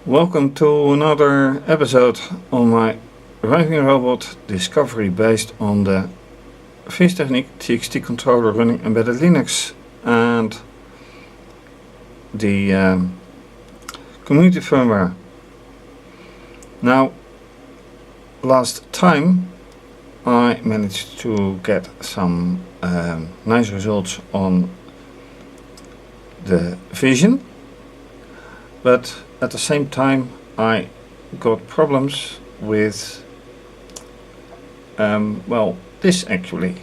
Welcome to another episode on my driving robot discovery based on the fischertechnik TXT controller running embedded Linux and the community firmware. Now, last time I managed to get some nice results on the vision, but at the same time I got problems with this actually.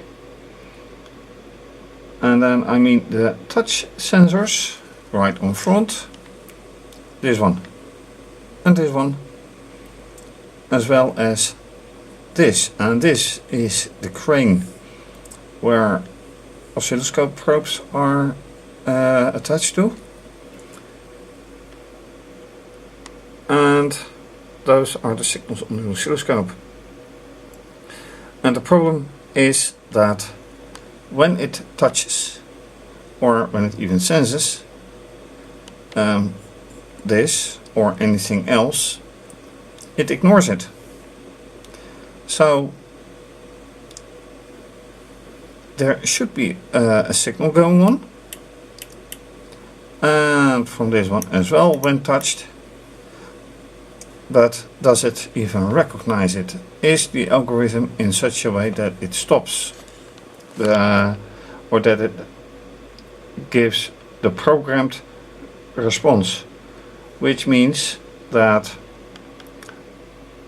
And then I mean the touch sensors right on front, this one and this one, as well as this, and this is the crane where oscilloscope probes are attached to, and those are the signals on the oscilloscope. And the problem is that when it touches, or when it even senses this or anything else, it ignores it. So there should be a signal going on, and from this one as well when touched. But does it even recognize it? Is the algorithm in such a way that it stops or that it gives the programmed response, which means that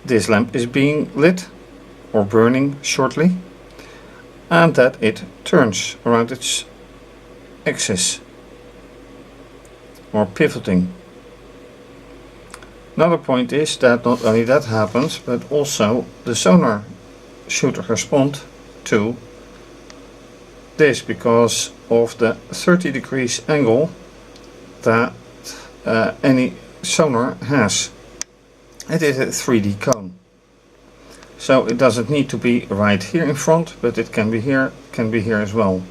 this lamp is being lit or burning shortly, and that it turns around its axis or pivoting. Another point is that not only that happens, but also the sonar should respond to this because of the 30 degrees angle that any sonar has. It is a 3D cone, so it doesn't need to be right here in front, but it can be here as well.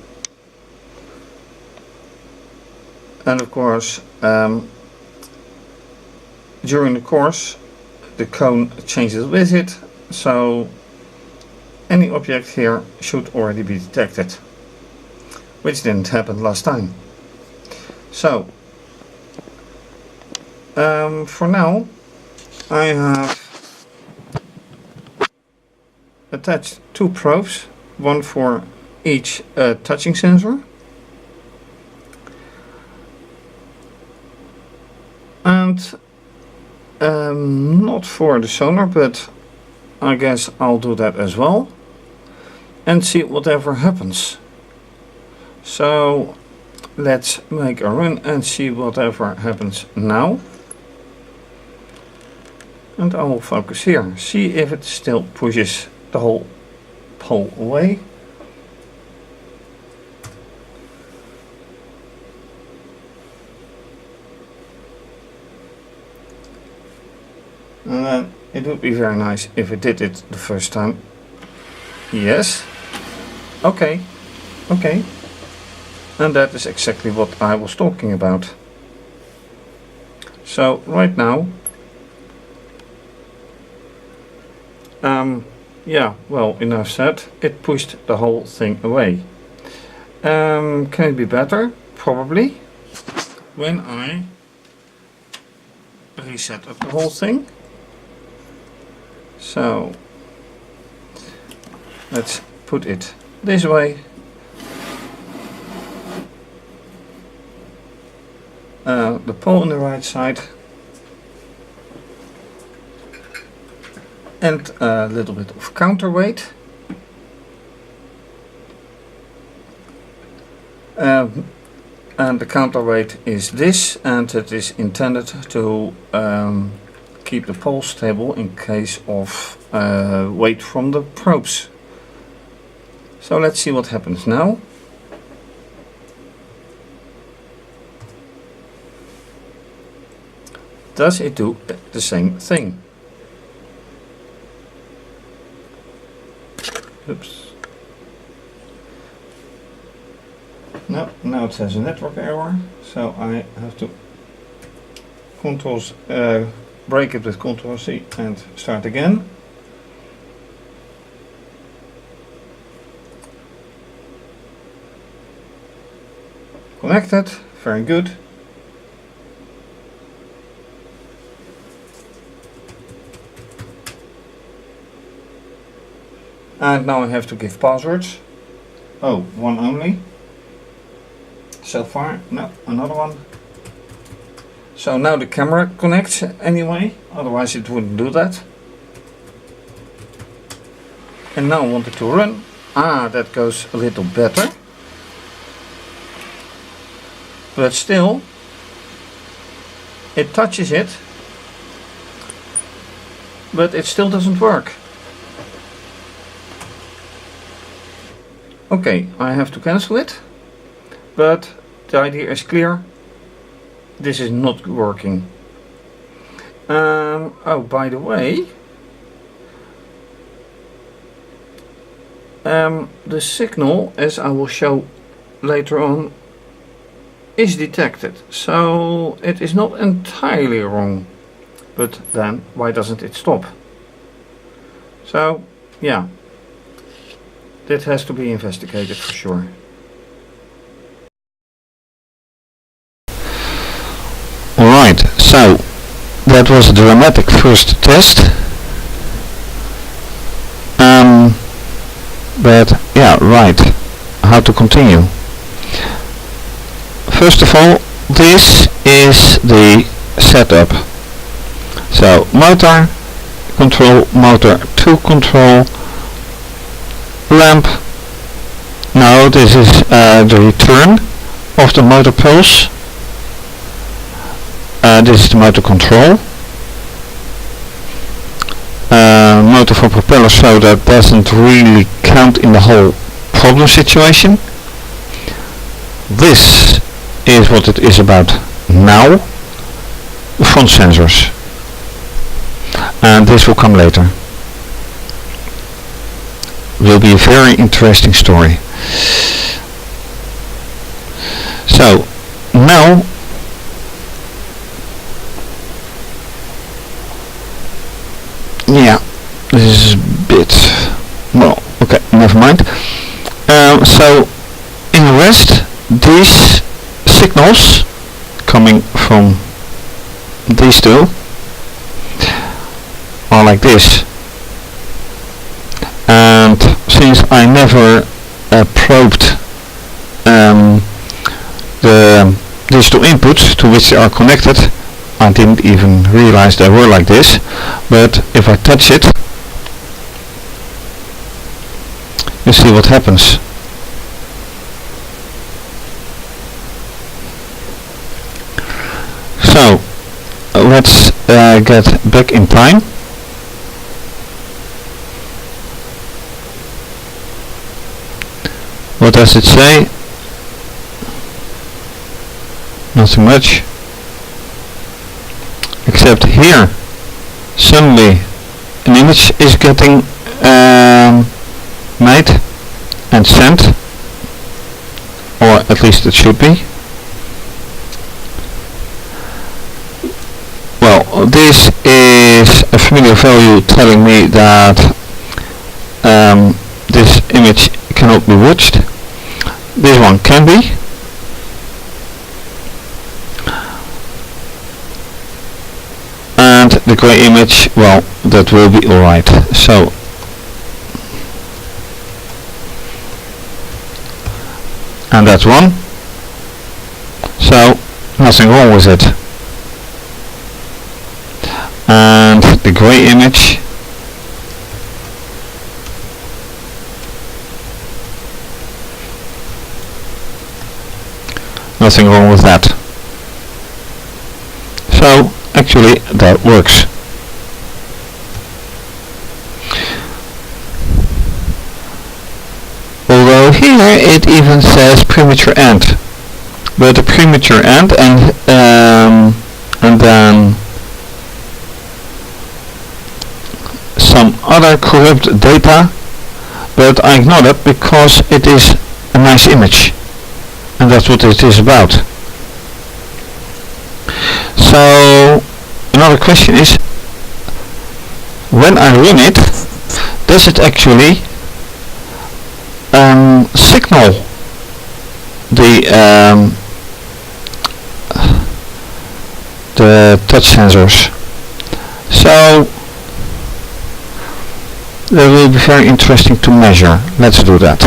And of course, during the course the cone changes with it, so any object here should already be detected, which didn't happen last time. So for now I have attached two probes, one for each touching sensor, and not for the sonar, but I guess I'll do that as well and see whatever happens. So let's make a run and see whatever happens now, and I will focus here, see if it still pushes the whole pole away. And then it would be very nice if it did it the first time. Yes. Okay. Okay. And that is exactly what I was talking about. So right now, yeah, well, enough said. It pushed the whole thing away. Can it be better? Probably. When I reset up the whole thing. So let's put it this way. The pole on the right side, and a little bit of counterweight. And the counterweight is this, and it is intended to keep the pole stable in case of weight from the probes. So let's see what happens now. Does it do the same thing? Oops. No, now it says a network error, so I have to break it with Ctrl C and start again. Connected, very good. And now I have to give passwords. Oh, one only. So far, no, another one. So now the camera connects anyway, otherwise it wouldn't do that. And now I want it to run. Ah, that goes a little better. But still, it touches it, but it still doesn't work. Okay, I have to cancel it, but the idea is clear. This is not working. Oh, by the way, the signal, as I will show later on, is detected, so it is not entirely wrong. But then why doesn't it stop? So yeah, that has to be investigated for sure. Alright, so that was a dramatic first test. But yeah, right, how to continue? First of all, this is the setup. So motor, control, motor 2 control, lamp. Now this is the return of the motor pulse. This is the motor control. Motor for propeller, so that doesn't really count in the whole problem situation. This is what it is about now, the front sensors, and this will come later. Will be a very interesting story. So now yeah, this is a bit, well, okay, never mind. So in the rest, these signals coming from these two are like this, and since I never probed the digital inputs to which they are connected, I didn't even realize they were like this. But if I touch it, you see what happens. So let's get back in time. What does it say? Nothing much. Except here, suddenly an image is getting made and sent, or at least it should be. Well, this is a familiar value telling me that this image cannot be watched. This one can be. And the grey image, well, that will be alright. So and that's one. So nothing wrong with it. And the grey image, nothing wrong with that. So actually that works. Although here it even says premature end, but the premature end and then some other corrupt data, but I ignore that because it is a nice image, and that's what it is about. So another question is, when I run it, does it actually signal the touch sensors? So that will be very interesting to measure. Let's do that.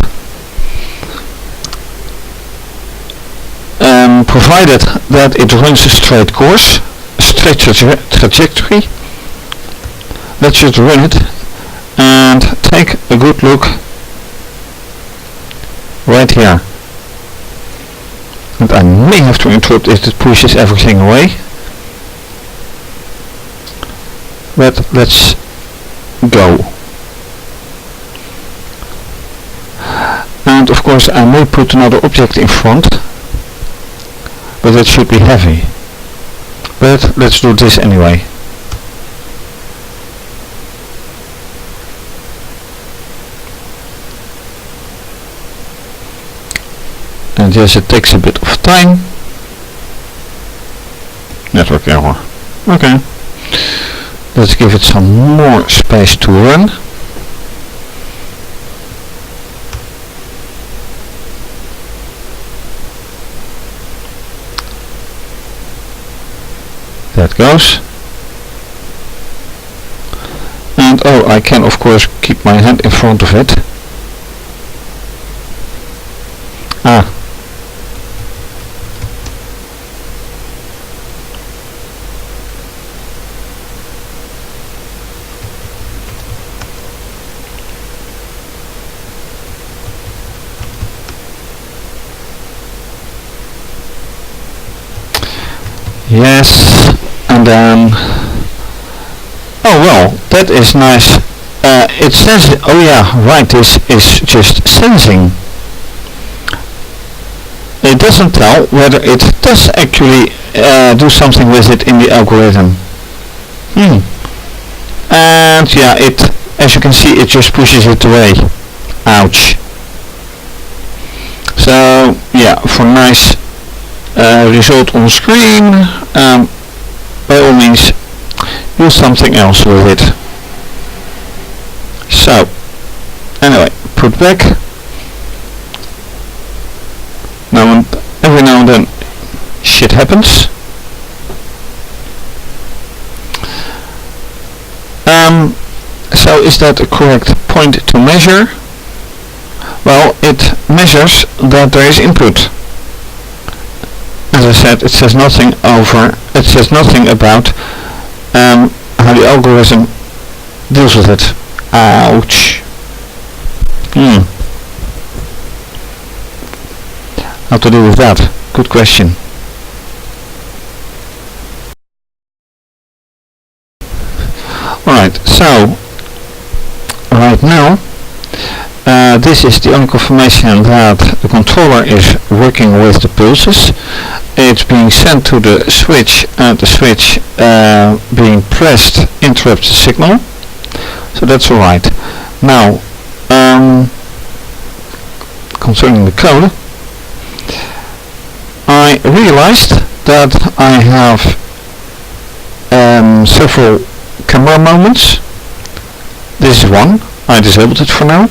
Provided that it runs a straight course, straight trajectory, let's just run it and take a good look right here. And I may have to interrupt if it pushes everything away. But let's go. And of course I may put another object in front, but it should be heavy. But let's do this anyway. And yes, it takes a bit of time. Network error. Okay. Let's give it some more space to run. That goes. And oh, I can of course keep my hand in front of it. Ah. Yes, and then, oh well, that is nice. It says, oh yeah, right, this is just sensing. It doesn't tell whether it does actually do something with it in the algorithm. And yeah, it, as you can see, it just pushes it away. Ouch. So yeah, for nice result on screen, by all means use something else with it. So anyway, put back. Now and every now and then shit happens. So is that a correct point to measure? Well, it measures that there is input. As I said, it says nothing about how the algorithm deals with it. Ouch. How to deal with that? Good question. Alright, so right now this is the only confirmation that the controller is working with the pulses. It's being sent to the switch, and the switch being pressed interrupts the signal. So that's alright. Now, concerning the code, I realized that I have several camera moments. This is one. I disabled it for now.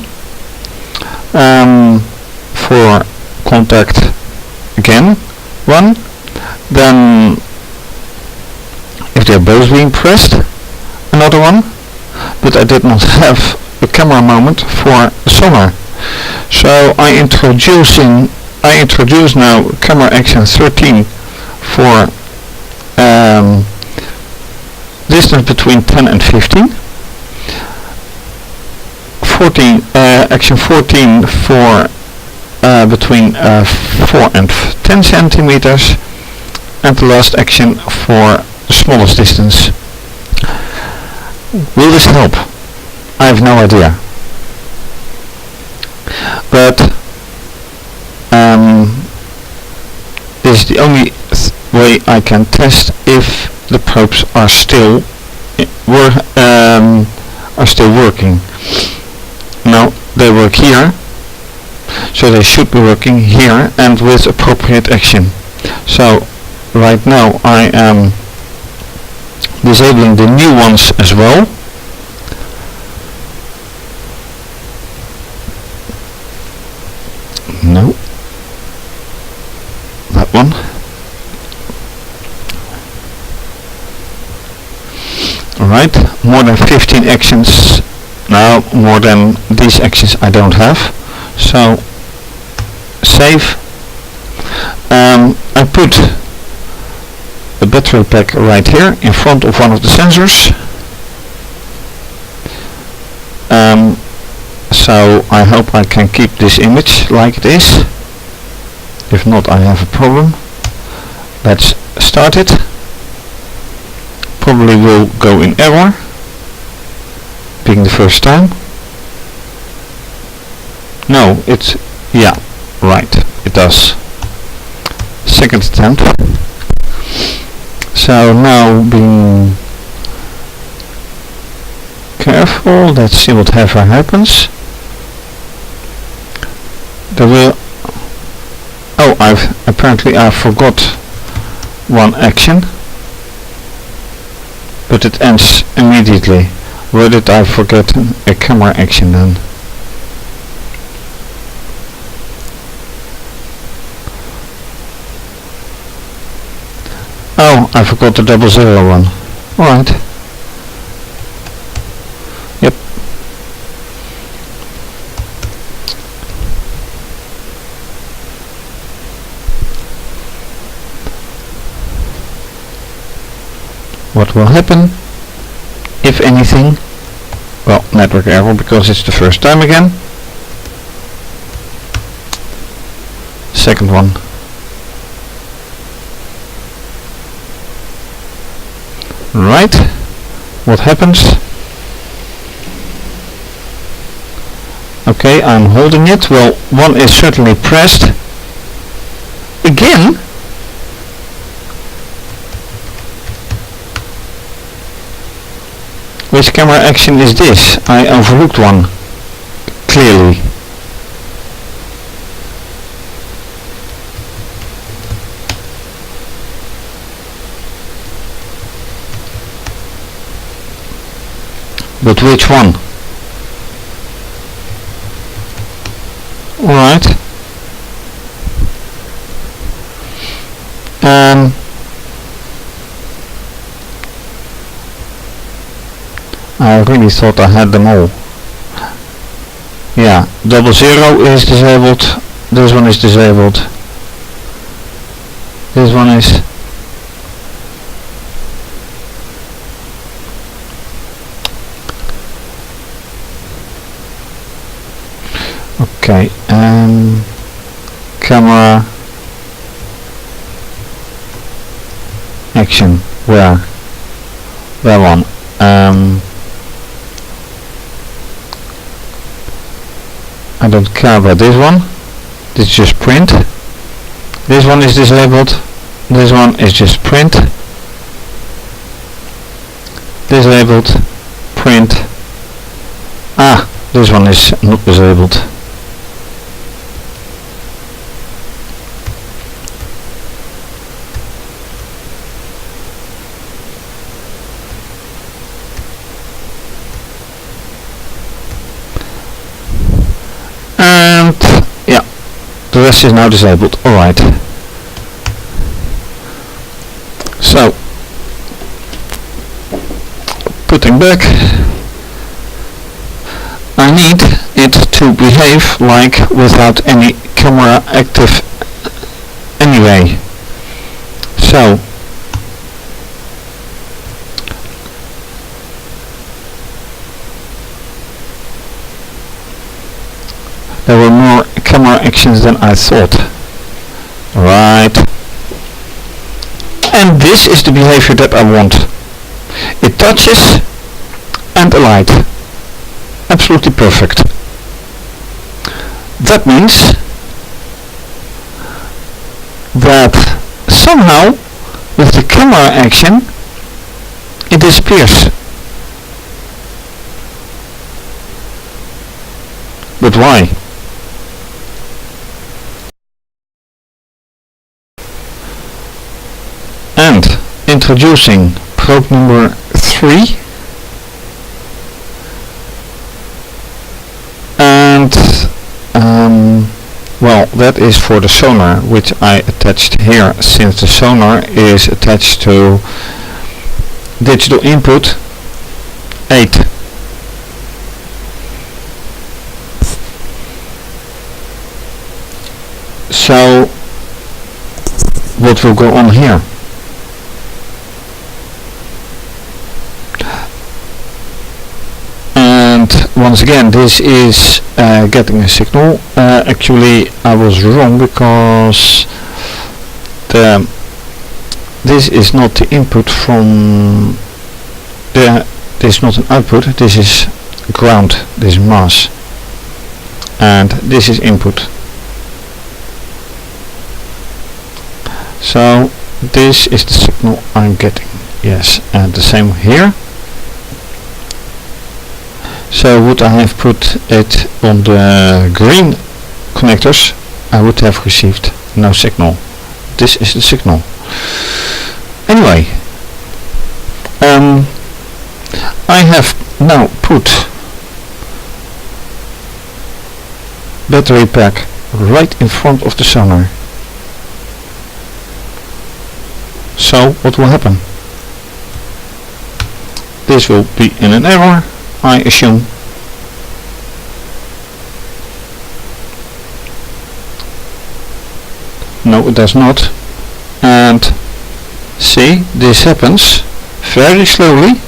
For contact again, one. Then if they're both being pressed, another one. But I did not have a camera moment for sonar. So I introduce now camera action 13 for distance between 10 and 15. 14, action 14 for between 4 and 10 centimeters, and the last action for the smallest distance. Will this help? I have no idea. But this is the only way I can test if the probes are still working. Now they work here, so they should be working here and with appropriate action. So right now I am disabling the new ones as well. No, that one. Alright, more than 15 actions. Now more than these actions I don't have. So save. I put a battery pack right here in front of one of the sensors. So I hope I can keep this image like it is. If not, I have a problem. Let's start it. Probably will go in error, being the first time. No, it's, yeah, right, it does. Second attempt. So now being careful, let's see whatever happens. There will, oh, I forgot one action, but it ends immediately. Where did I forget a camera action then? Oh, I forgot the 00 one. Alright. Yep. What will happen, if anything? Well, network error because it's the first time again. Second one. Right, what happens? Okay, I'm holding it. Well, one is certainly pressed. Again? Which camera action is this? I overlooked one, clearly. But which one? Alright. I really thought I had them all. Yeah, 00 is disabled. This one is disabled. This one is. Okay, camera action, where? That one. I don't care about this one. This is just print. This one is disabled. This one is just print. Disabled. Print. Ah, this one is not disabled. And yeah, the rest is now disabled. Alright. So, putting back, I need it to behave like without any camera active anyway. So, there were more camera actions than I thought. Right. And this is the behavior that I want. It touches and a light. Absolutely perfect. That means that somehow with the camera action it disappears. But why? And introducing oscilloscope number 3, and well, that is for the sonar, which I attached here, since the sonar is attached to digital input 8. So what will go on here? And once again, this is getting a signal. Actually, I was wrong, because this is not the input from this is not an output, this is ground, this is mass, and this is input. So this is the signal I'm getting. Yes, and the same here. So would I have put it on the green connectors, I would have received no signal. This is the signal. Anyway, I have now put battery pack right in front of the sonar. So what will happen? This will be in an error, I assume. No, it does not. And see, this happens very slowly,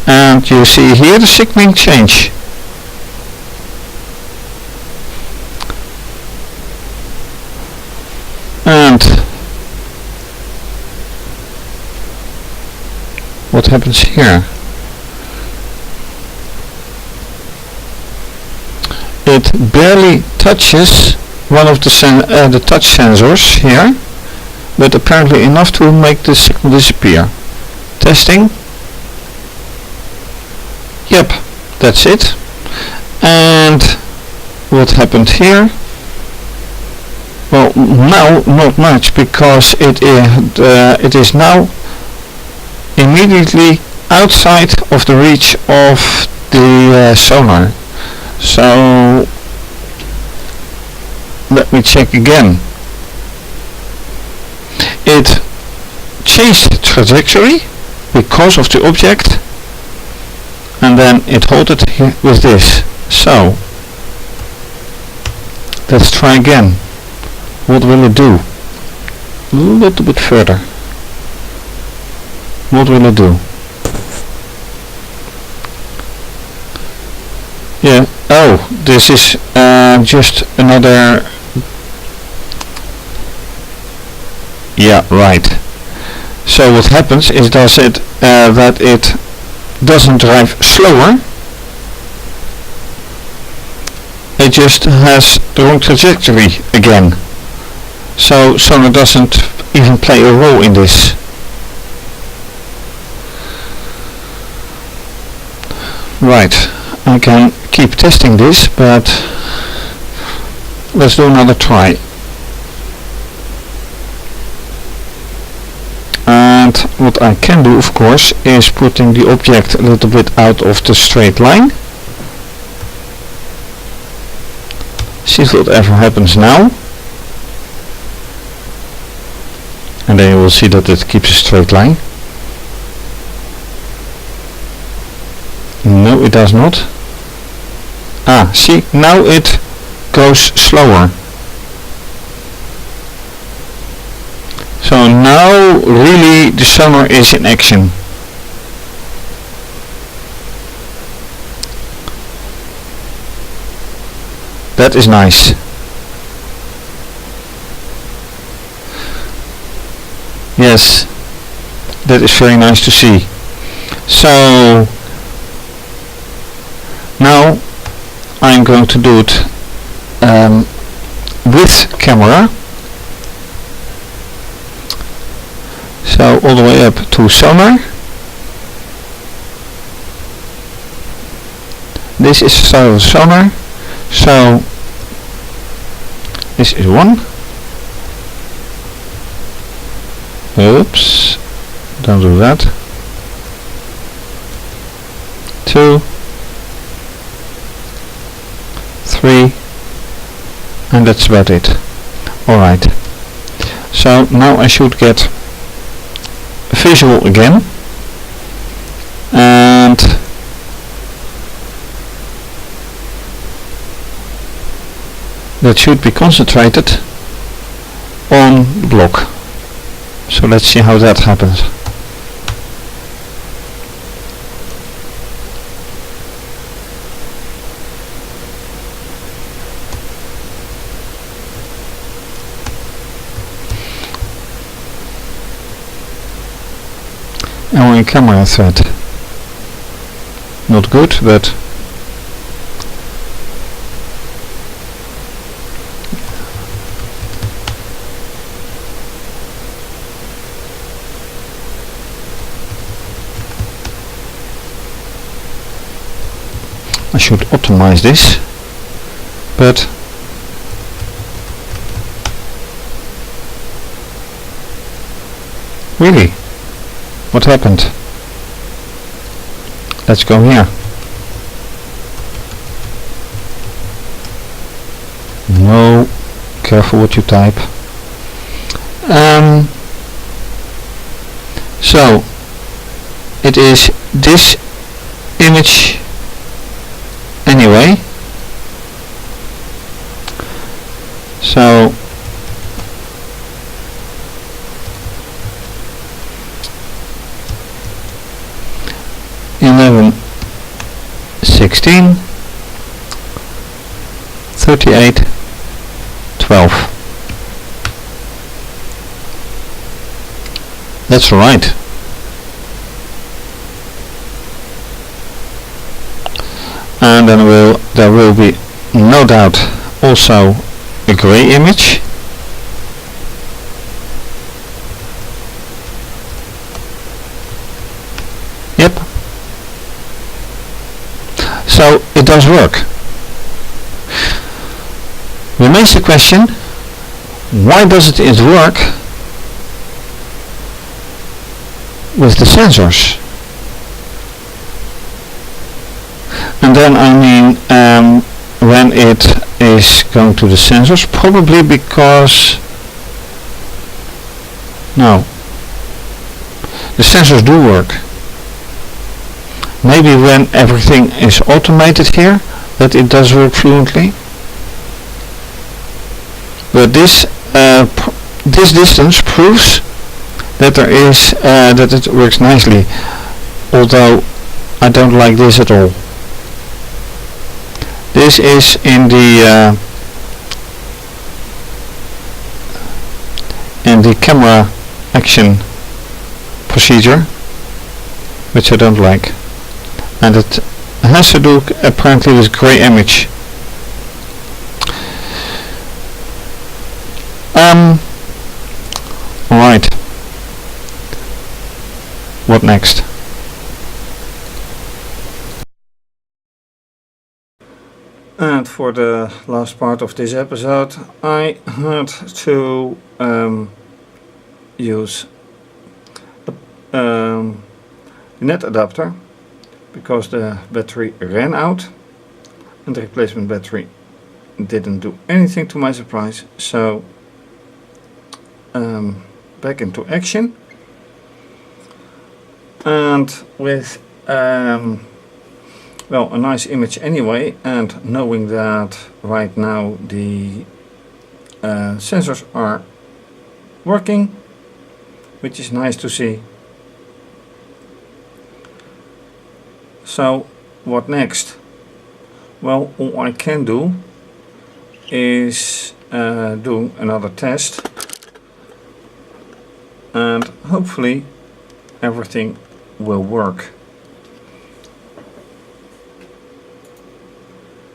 and you see here the signaling change. And what happens here? It barely touches one of the touch sensors here, but apparently enough to make the signal disappear. Testing. Yep, that's it. And what happened here? Well, now not much, because it is now immediately outside of the reach of the sonar. So let me check again. It changed trajectory because of the object, and then it halted here with this. So let's try again. What will it do? A little bit further. What will it do? Yeah, oh, this is just another. Yeah, right. So what happens is that it doesn't drive slower, it just has the wrong trajectory again. So sonar doesn't even play a role in this. Right, I can keep testing this, but let's do another try. And what I can do, of course, is putting the object a little bit out of the straight line. See whatever happens now. And then you will see that it keeps a straight line. No, it does not. Ah, see, now it goes slower. So now really the sonar is in action. That is nice. Yes, that is very nice to see. So now I'm going to do it with camera. So all the way up to sonar. This is the start of the sonar. So this is one. Oops, don't do that. 2, 3, and that's about it. Alright, so now I should get visual again, and that should be concentrated on the block. So let's see how that happens. Our camera thread. Not good, but I should optimize this, but really, what happened? Let's go here. No, careful what you type. So it is this image anyway. So (11, 16, 38, 12). That's right. And then there will be no doubt also a grey image. Yep. So it does work. Remains the question, why does it work with the sensors? And then I mean when it is going to the sensors, probably because no, the sensors do work. Maybe when everything is automated here, that it does work fluently. But this this distance proves that there is that it works nicely. Although I don't like this at all. This is in the camera action procedure, which I don't like, and it has to do apparently with grey image. Alright, what next? And for the last part of this episode, I had to use the net adapter because the battery ran out and the replacement battery didn't do anything to my surprise. So back into action, and with well, a nice image anyway, and knowing that right now the sensors are working, which is nice to see. So what next? Well, all I can do is do another test, and hopefully everything will work.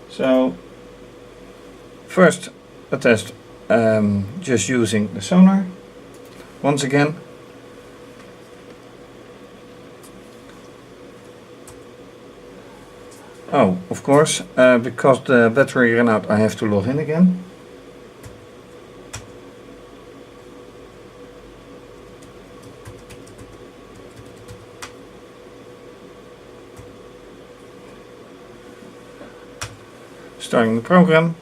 So first a test just using the sonar once again. Oh, of course, because the battery ran out, I have to log in again. starting the program,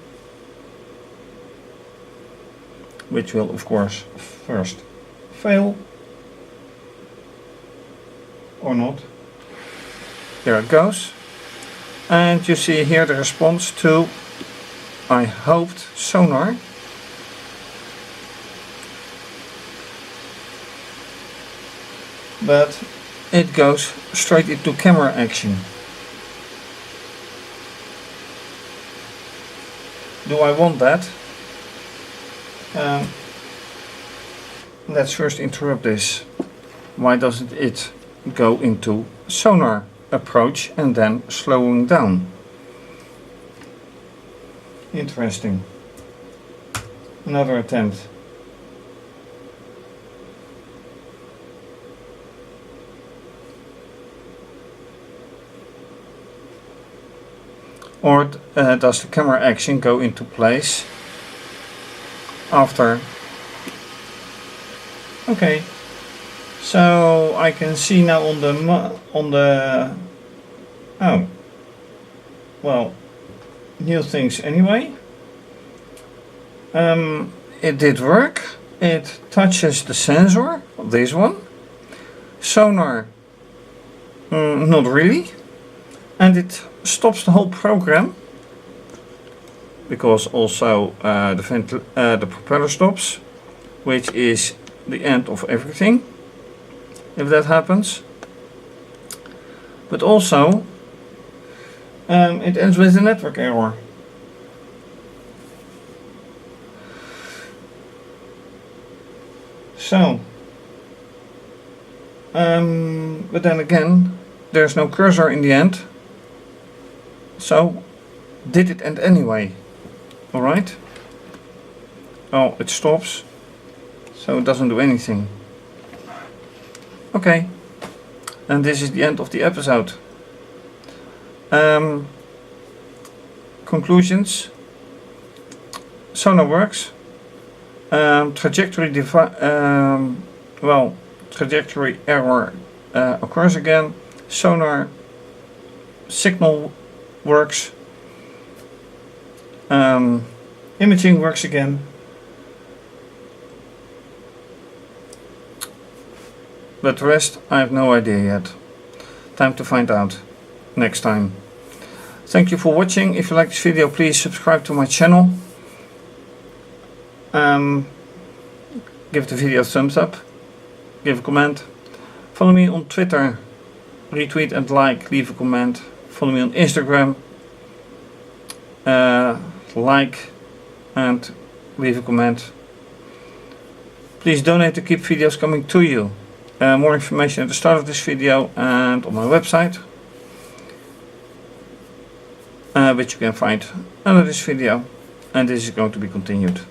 which will of course first fail or not. There it goes. And you see here the response to, I hoped, sonar. But it goes straight into camera action. Do I want that? Let's first interrupt this. Why doesn't it go into sonar approach and then slowing down? Interesting. Another attempt. Or does the camera action go into place after? Okay, so I can see now on the oh, well, new things anyway. It did work. It touches the sensor, this one. Sonar, not really. And it stops the whole program, because also the propeller stops, which is the end of everything if that happens. But also it ends with a network error. So but then again, there's no cursor in the end. So, did it end anyway? Alright. Oh, it stops. So it doesn't do anything. Okay. And this is the end of the episode. Conclusions. Sonar works. Trajectory error occurs again. Sonar signal works. Imaging works again. But the rest I have no idea yet. Time to find out next time. Thank you for watching. If you like this video, please subscribe to my channel. Give the video a thumbs up. Give a comment. Follow me on Twitter. Retweet and like. Leave a comment. Follow me on Instagram, like and leave a comment. Please donate to keep videos coming to you. More information at the start of this video and on my website, which you can find under this video, and this is going to be continued.